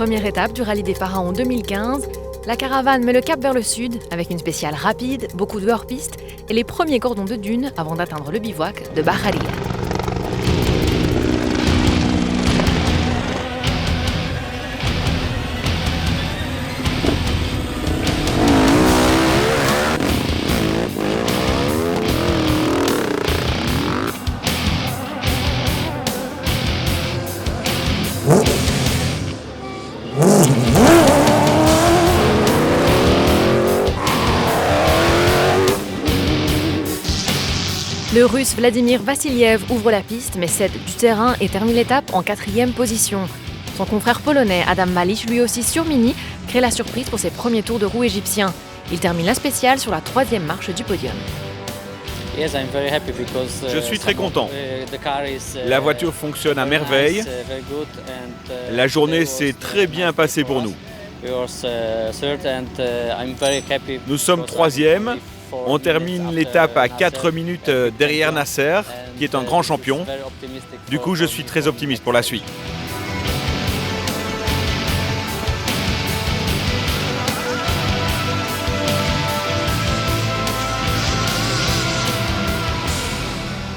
Première étape du rallye des Pharaons 2015, la caravane met le cap vers le sud avec une spéciale rapide, beaucoup de hors-piste et les premiers cordons de dunes avant d'atteindre le bivouac de Baharia. Le Russe Vladimir Vassiliev ouvre la piste mais cède du terrain et termine l'étape en 4e position. Son confrère polonais Adam Malysz, lui aussi sur Mini, crée la surprise pour ses premiers tours de roue égyptiens. Il termine la spéciale sur la 3e marche du podium. Je suis très content. La voiture fonctionne à merveille. La journée s'est très bien passée pour nous. Nous sommes 3e. On termine l'étape à 4 minutes derrière Nasser, qui est un grand champion. Du coup, je suis très optimiste pour la suite.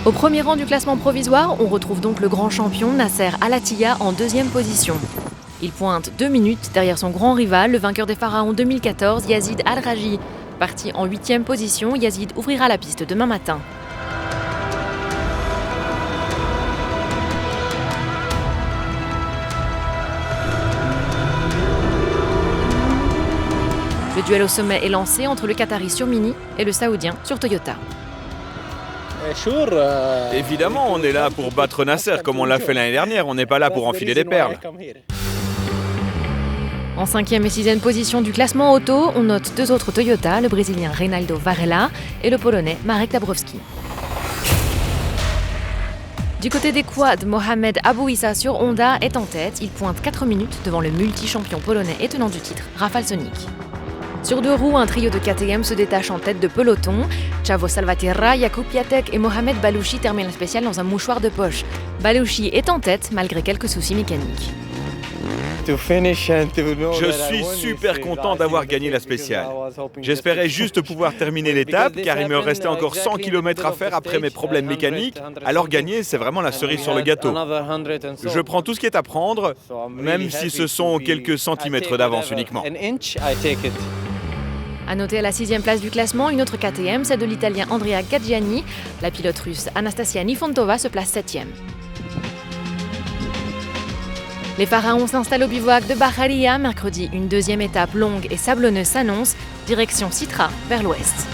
Au premier rang du classement provisoire, on retrouve donc le grand champion Nasser Al-Attiyah en 2e position. Il pointe 2 minutes derrière son grand rival, le vainqueur des Pharaons 2014, Yazid Al-Raji. Parti en 8e position, Yazid ouvrira la piste demain matin. Le duel au sommet est lancé entre le Qatari sur Mini et le Saoudien sur Toyota. Évidemment, on est là pour battre Nasser comme on l'a fait l'année dernière. On n'est pas là pour enfiler des perles. En 5e et 6e position du classement auto, on note 2 autres Toyota, le Brésilien Reinaldo Varela et le Polonais Marek Dabrowski. Du côté des quads, Mohamed Abouissa sur Honda est en tête. Il pointe 4 minutes devant le multi-champion polonais et tenant du titre, Rafał Sonik. Sur 2 roues, un trio de KTM se détache en tête de peloton. Chavo Salvatierra, Jakub Piatek et Mohamed Balouchi terminent la spéciale dans un mouchoir de poche. Balouchi est en tête malgré quelques soucis mécaniques. Je suis super content d'avoir gagné la spéciale. J'espérais juste pouvoir terminer l'étape car il me restait encore 100 km à faire après mes problèmes mécaniques. Alors gagner, c'est vraiment la cerise sur le gâteau. Je prends tout ce qui est à prendre, même si ce sont quelques centimètres d'avance uniquement. À noter à la 6e place du classement, une autre KTM, celle de l'Italien Andrea Gaggiani. La pilote russe Anastasia Nifontova se place 7e. Les Pharaons s'installent au bivouac de Baharia. Mercredi, une 2e étape longue et sablonneuse s'annonce, direction Sitra, vers l'ouest.